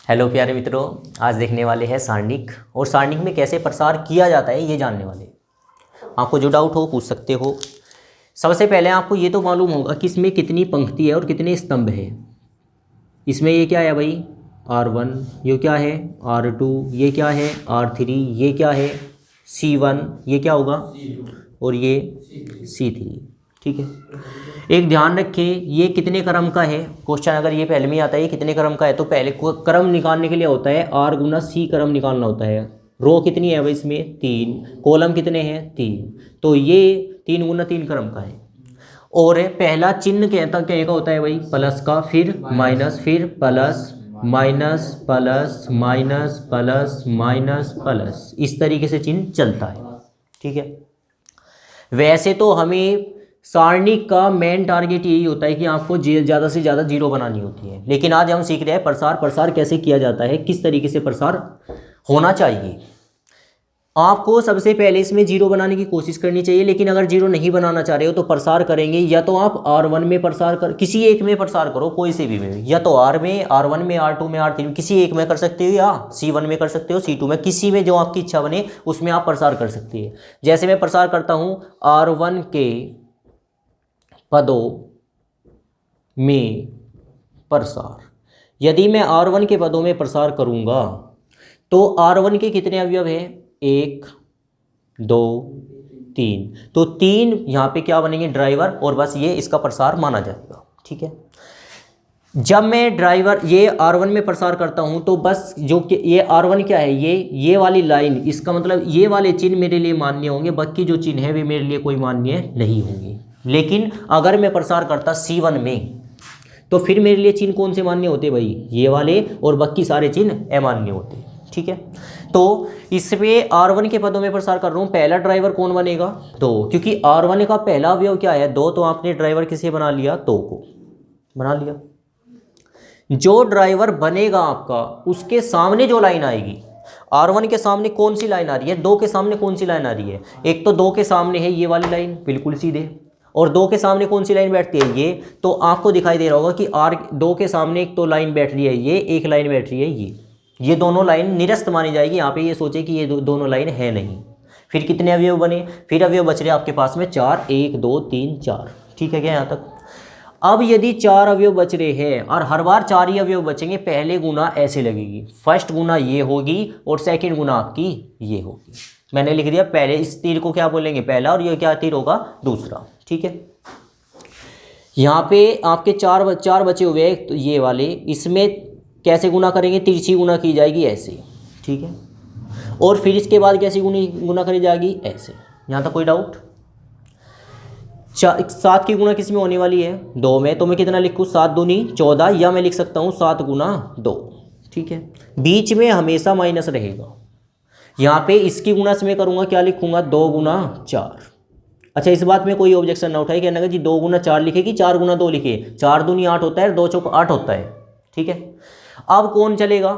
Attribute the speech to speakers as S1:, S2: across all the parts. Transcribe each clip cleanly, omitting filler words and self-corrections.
S1: Hello प्यारे मित्रों, आज देखने वाले हैं सारणिक। और सारणिक में कैसे प्रसार किया जाता है ये जानने वाले। आपको जो डाउट हो पूछ सकते हो। सबसे पहले आपको ये तो मालूम होगा कि इसमें कितनी पंक्ति है और कितने स्तंभ है। इसमें ये क्या है भाई, R1, ये क्या है R2, ये क्या है R3, ये क्या है C1, ये क्या होगा और ये C3। ठीक है, एक ध्यान रखें ये कितने क्रम का है। क्वेश्चन अगर ये पहले में आता है ये कितने क्रम का है, तो पहले क्रम निकालने के लिए होता है R गुना C क्रम निकालना होता है। रो कितनी है भाई इसमें 3, कॉलम कितने हैं 3, तो ये 3 गुना 3 क्रम का है। और पहला चिन्ह क्या होता है भाई प्लस का, फिर माइनस, फिर plus minus plus minus plus minus plus, इस तरीके से चिन्ह चलता है। ठीक है, वैसे तो हमें सारणिक का मेन टारगेट यही होता है कि आपको ज़्यादा से ज़्यादा जीरो बनानी होती है, लेकिन आज हम सीख रहे हैं प्रसार कैसे किया जाता है, किस तरीके से प्रसार होना चाहिए। आपको सबसे पहले इसमें जीरो बनाने की कोशिश करनी चाहिए, लेकिन अगर जीरो नहीं बनाना चाह रहे हो तो प्रसार करेंगे या तो आप R1 में प्रसार कर, किसी एक में प्रसार करो, कोई से भी में, या तो R में, R1 में, R2 में, R3 में, किसी एक में कर सकते हो, या C1 में कर सकते हो, C2 में, किसी में जो आपकी इच्छा बने उसमें आप प्रसार कर सकते हैं। जैसे मैं प्रसार करता हूँ R1 के पदों में प्रसार। यदि मैं R1 के पदों में प्रसार करूंगा तो R1 के कितने अवयव हैं 1 2 3, तो 3 यहाँ पे क्या बनेंगे ड्राइवर, और बस ये इसका प्रसार माना जाएगा। ठीक है, जब मैं ड्राइवर ये R1 में प्रसार करता हूँ तो बस जो कि ये R1 क्या है, ये वाली लाइन, इसका मतलब ये वाले चिन्ह मेरे लिए मान्य होंगे, बाकी जो चिन्ह है वे मेरे लिए कोई मान्य नहीं होंगे। लेकिन अगर मैं प्रसार करता C1 में तो फिर मेरे लिए चिन्ह कौन से मान्य होते भाई, ये वाले, और बाकी सारे चिन्ह अमान्य होते। ठीक है, तो इसमें R1 के पदों में प्रसार कर रहा हूँ, पहला ड्राइवर कौन बनेगा 2, क्योंकि R1 का पहला अवयव क्या है 2, तो आपने ड्राइवर किसे बना लिया 2 को बना लिया। जो ड्राइवर बनेगा आपका उसके सामने जो लाइन आएगी, R1 के सामने कौन सी लाइन आ रही है, 2 के सामने कौन सी लाइन आ रही है, एक तो 2 के सामने है ये वाली लाइन बिल्कुल सीधे, और 2 के सामने कौन सी लाइन बैठती है ये, तो आपको दिखाई दे रहा होगा कि R2 के सामने एक तो लाइन बैठ रही है ये, एक लाइन बैठ रही है ये दोनों लाइन निरस्त मानी जाएगी। यहाँ पे ये सोचे कि ये दोनों लाइन है नहीं। फिर कितने अवयव बने, फिर अवयव बच रहे आपके पास में 4, 1 2 3 4। ठीक है क्या यहाँ तक। अब यदि 4 अवयव बच रहे हैं और हर बार 4 ही अवयव बचेंगे, पहले गुना ऐसे लगेगी, फर्स्ट गुना ये होगी और सेकंड गुना आपकी ये होगी। मैंने लिख दिया पहले, इस तीर को क्या बोलेंगे पहला, और ये क्या तीर होगा दूसरा। ठीक है, यहाँ पे आपके चार बचे हुए हैं, तो ये वाले, इसमें कैसे गुना करेंगे, तिरछी गुना की जाएगी ऐसे। ठीक है, और फिर इसके बाद कैसे गुना करी जाएगी ऐसे। यहाँ तक कोई डाउट। 7 की गुना किस में होने वाली है 2 में, तो मैं कितना लिखूँ 7 दूनी 14, या मैं लिख सकता हूँ 7 गुना 2। ठीक है, बीच में हमेशा माइनस रहेगा। यहाँ पे इसकी गुना से मैं करूँगा क्या लिखूँगा 2 गुना 4। अच्छा, इस बात में कोई ऑब्जेक्शन ना उठाए, कहना कि 2 गुना 4 लिखे कि 4 गुना 2 लिखे, 4 दूनी 8 होता है, 2 चौक 8 होता है। ठीक है, अब कौन चलेगा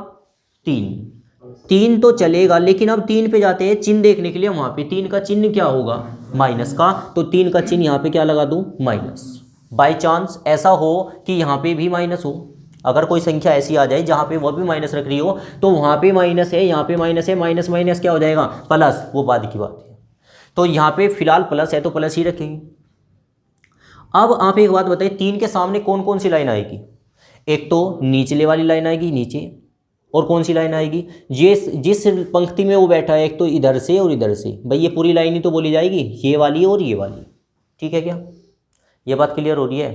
S1: 3 तो चलेगा, लेकिन अब 3 पे जाते हैं चिन्ह देखने के लिए। वहाँ पे 3 का चिन्ह क्या होगा माइनस का, तो 3 का चिन्ह यहाँ पे क्या लगा दूँ माइनस। बाय चांस ऐसा हो कि यहाँ पे भी माइनस हो, अगर कोई संख्या ऐसी आ जाए जहाँ पे वो भी माइनस रख रही हो, तो वहाँ पे माइनस है, यहाँ पे माइनस है, माइनस माइनस क्या हो जाएगा प्लस, वो बाद की बात है। तो यहाँ पे फिलहाल प्लस है तो प्लस ही रखेंगे। अब आप एक बात बताइए, 3 के सामने कौन कौन सी लाइन आएगी, एक तो नीचले वाली लाइन आएगी नीचे, और कौन सी लाइन आएगी, ये जिस पंक्ति में वो बैठा है, एक तो इधर से और इधर से, भाई ये पूरी लाइन ही तो बोली जाएगी, ये वाली और ये वाली। ठीक है क्या, ये बात क्लियर हो रही है।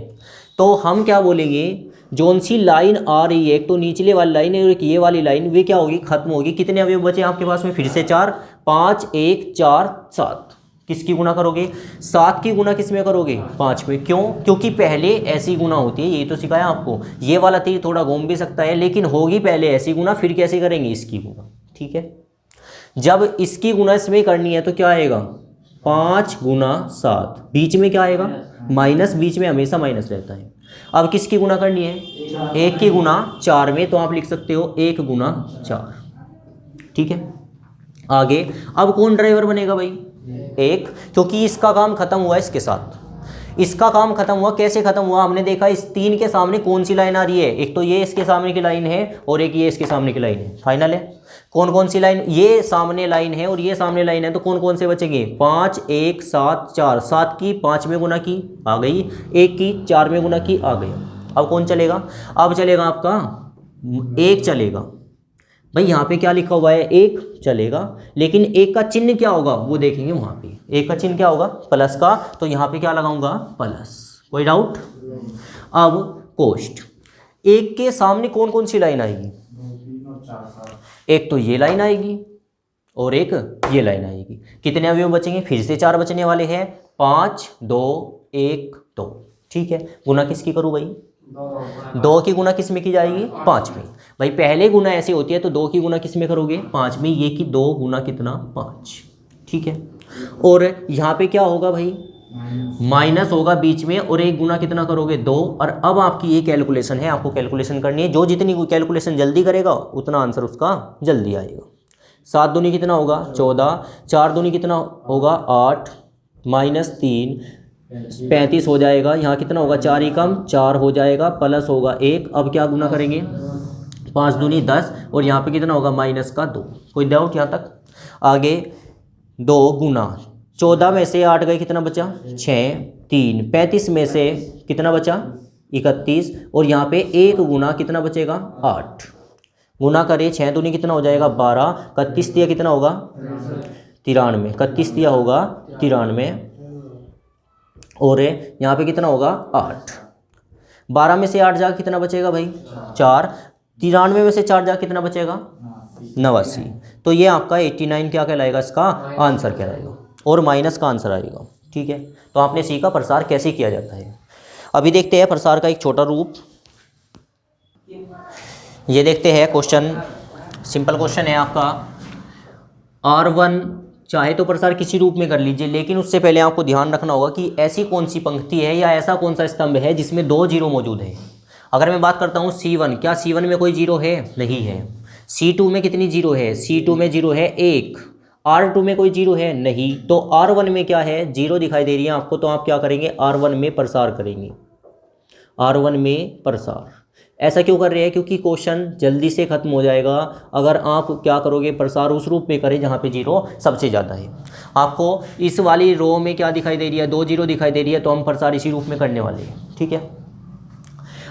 S1: तो हम क्या बोलेंगे, जोन सी लाइन आ रही है, एक तो नीचले वाली लाइन है और एक ये वाली लाइन, वे क्या होगी खत्म होगी। कितने अवयव बचे आपके पास में, फिर से 4, 5 1 4 7, किसकी गुना करोगे 7 की गुना किस में करोगे 5 में। क्यों, क्योंकि पहले ऐसी गुना होती है, यही तो सिखाया आपको। ये वाला तीर थोड़ा घूम भी सकता है, लेकिन होगी पहले ऐसी गुना, फिर कैसे करेंगे इसकी गुना। ठीक है, जब इसकी गुना इसमें करनी है तो क्या आएगा 5 गुना 7, बीच में क्या आएगा माइनस, बीच में हमेशा माइनस रहता है। अब किसकी गुना करनी है 1 की गुना 4 में, तो आप लिख सकते हो 1 गुना 4। ठीक है, आगे अब कौन ड्राइवर बनेगा भाई 1, क्योंकि इसका काम खत्म हुआ है इसके साथ। इसका काम खत्म हुआ। कैसे खत्म हुआ? हमने देखा इस 3 के सामने कौन सी लाइन आ रही है, एक तो ये इसके सामने की लाइन है और एक ये इसके सामने की लाइन है। फाइनल है। कौन कौन सी लाइन? ये सामने लाइन है और ये सामने लाइन है, तो कौन कौन से बचेंगे? 5, 1, 7, 4। 7 की 5 में गुना की आ गई, 1 की 4 में गुना की आ गई। अब कौन चलेगा? अब चलेगा आपका 1 चलेगा। भाई यहाँ पे क्या लिखा हुआ है? 1 चलेगा, लेकिन 1 का चिन्ह क्या होगा वो देखेंगे वहाँ पे। 1 का चिन्ह क्या होगा? प्लस का, तो यहाँ पे क्या लगाऊंगा? प्लस। कोई डाउट? अब कोष्ठ 1 के सामने कौन कौन सी लाइन आएगी? एक तो ये लाइन आएगी और एक ये लाइन आएगी। कितने अवयव बचेंगे? फिर से 4 बचने वाले हैं। 5, 2, 1, 2। ठीक है, गुना किसकी करूँ भाई? 2 की गुना किस में की जाएगी? 5 में। भाई पहले गुना ऐसे होती है, तो 2 की गुना किस में करोगे? 5 में। ये की 2 गुना कितना? 5। ठीक है, और यहाँ पे क्या होगा भाई? माइनस होगा बीच में, और 1 गुना कितना करोगे? 2। और अब आपकी ये कैलकुलेशन है, आपको कैलकुलेशन करनी है। जो जितनी कैलकुलेशन जल्दी करेगा उतना आंसर उसका जल्दी आएगा। 7 दूनी कितना होगा? 14। 4 दूनी कितना होगा? 8 माइनस 3 35 हो जाएगा। यहाँ कितना होगा? 4 ही कम 4 हो जाएगा, प्लस होगा 1। अब क्या गुना करेंगे? 5 दूनी 10, और यहाँ पे कितना होगा? माइनस का 2। कोई डाउट यहाँ तक? आगे 2 गुना 14 में से 8 गए, कितना बचा? 6, 3 35 में से कितना बचा? 31, और यहाँ पे 1 गुना कितना बचेगा? 8। गुना करें 6 दूनी कितना हो जाएगा? 12। 31 दिया कितना होगा? 93। 31 दिया होगा 93, और यहाँ पे कितना होगा? 8। 12 में से 8 जा कितना बचेगा भाई? 4। 93 में से 4 जा कितना बचेगा? 89। तो ये आपका 89 क्या कहलाएगा? इसका आंसर कहलाएगा, और माइनस का आंसर आएगा। ठीक है, तो आपने सीखा प्रसार कैसे किया जाता है। अभी देखते हैं प्रसार का एक छोटा रूप। ये देखते हैं क्वेश्चन, सिंपल क्वेश्चन है आपका। R1 चाहे तो प्रसार किसी रूप में कर लीजिए, लेकिन उससे पहले आपको ध्यान रखना होगा कि ऐसी कौन सी पंक्ति है या ऐसा कौन सा स्तंभ है जिसमें 2 जीरो मौजूद है। अगर मैं बात करता हूँ C1, क्या C1 में कोई जीरो है? नहीं है। C2 में कितनी जीरो है? C2 में जीरो है 1। R2 में कोई जीरो है? नहीं। तो R1 में क्या है? जीरो दिखाई दे रही है आपको, तो आप क्या करेंगे? R1 में प्रसार करेंगे। R1 में प्रसार। ऐसा क्यों कर रहे हैं? क्योंकि क्वेश्चन जल्दी से खत्म हो जाएगा अगर आप क्या करोगे? प्रसार उस रूप में करें जहाँ पे जीरो सबसे ज़्यादा है। आपको इस वाली रो में क्या दिखाई दे रही है? 2 जीरो दिखाई दे रही है, तो हम प्रसार इसी रूप में करने वाले हैं। ठीक है,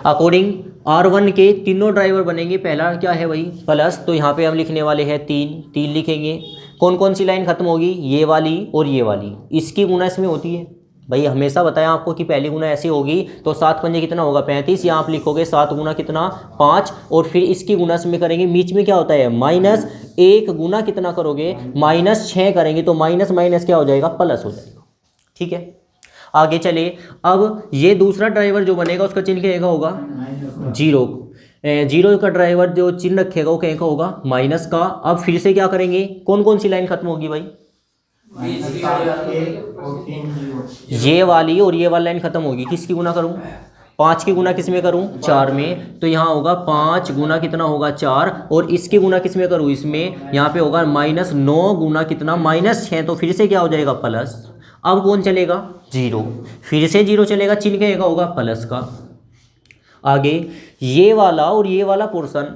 S1: अकॉर्डिंग R1 के तीनों ड्राइवर बनेंगे। पहला क्या है भाई? प्लस, तो यहाँ पे हम लिखने वाले हैं 3 लिखेंगे। कौन कौन सी लाइन खत्म होगी? ये वाली और ये वाली। इसकी गुना इसमें होती है भाई, हमेशा बताया आपको कि पहली गुना ऐसी होगी, तो 7 पंजे कितना होगा? 35। यहाँ आप लिखोगे 7 गुना कितना? 5, और फिर इसकी गुना इसमें करेंगे। बीच में क्या होता है? माइनस। 1 गुना कितना करोगे? -6 करेंगे, तो माइनस माइनस क्या हो जाएगा? प्लस हो जाएगा। ठीक है, आगे चले। अब ये दूसरा ड्राइवर जो बनेगा उसका चिन्ह क्या होगा? जीरो। जीरो का ड्राइवर जो चिन्ह रखेगा वो क्या होगा? माइनस का। अब फिर से क्या करेंगे? कौन कौन सी लाइन खत्म होगी भाई? ये वाली और ये वाली लाइन खत्म होगी। किसकी गुना करूं? 5 की गुना किस में करूं? 4 में। तो यहाँ होगा 5 गुना कितना होगा? 4, और इसकी गुना किस में करूं? इसमें। यहाँ पे होगा -9 गुना कितना? -6। तो फिर से क्या हो जाएगा? प्लस। अब कौन चलेगा? जीरो। फिर से जीरो चलेगा, चिन्ह क्या होगा? प्लस का। आगे ये वाला और ये वाला पोर्शन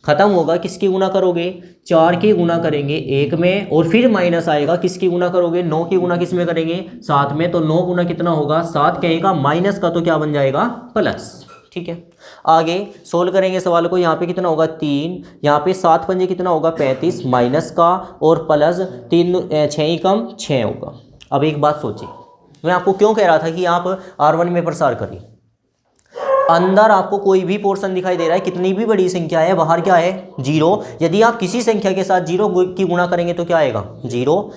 S1: खत्म होगा। किसकी गुना करोगे? 4 की गुना करेंगे 1 में, और फिर माइनस आएगा। किसकी गुना करोगे? 9 की गुना किस में करेंगे? 7 में। तो 9 गुना कितना होगा? 7 कहेगा, माइनस का तो क्या बन जाएगा? प्लस। ठीक है, आगे सोल्व करेंगे सवाल को। यहाँ पे कितना होगा? 3। यहाँ पे 7 पंजे कितना होगा? 35, माइनस का और प्लस 3 6 ही कम 6 होगा। अब एक बात सोचिए, मैं आपको क्यों कह रहा था कि आप R1 में प्रसार करिए। अंदर आपको कोई भी पोर्शन दिखाई दे रहा है, कितनी भी बड़ी संख्या है, बाहर क्या है? जीरो। यदि आप किसी संख्या के साथ जीरो की गुणा करेंगे तो क्या आएगा? जीरो।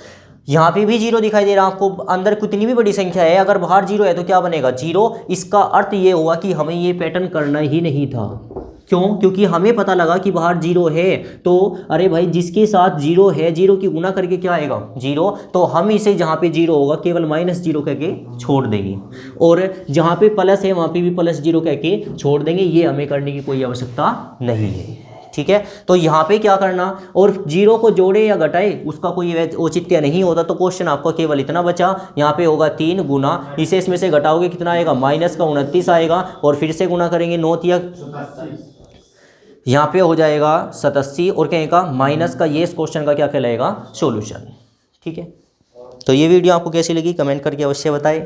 S1: यहाँ पे भी जीरो दिखाई दे रहा है आपको। अंदर कितनी भी बड़ी संख्या है, अगर बाहर जीरो है तो क्या बनेगा? जीरो। इसका अर्थ ये हुआ कि हमें ये पैटर्न करना ही नहीं था। क्यों? क्योंकि हमें पता लगा कि बाहर जीरो है, तो अरे भाई जिसके साथ जीरो है, जीरो की गुना करके क्या आएगा? जीरो। तो हम इसे जहाँ पे जीरो होगा केवल -0 करके छोड़ देंगे, और जहाँ पे प्लस है वहाँ पे भी +0 करके छोड़ देंगे। ये हमें करने की कोई आवश्यकता नहीं है। ठीक है। तो यहाँ पे क्या करना, और जीरो को जोड़े या घटाए उसका कोई औचित्य नहीं होता, तो क्वेश्चन आपका केवल इतना बचा, यहाँ पे होगा 3 गुना, इसे इसमें से घटाओगे कितना आएगा, माइनस का 29 आएगा, और फिर से गुना करेंगे 9 या यहाँ पे हो जाएगा 87, और कहेगा माइनस का, ये इस क्वेश्चन का क्या कहलाएगा, सॉल्यूशन। ठीक है, तो ये वीडियो आपको कैसी लगी कमेंट करके अवश्य बताएं।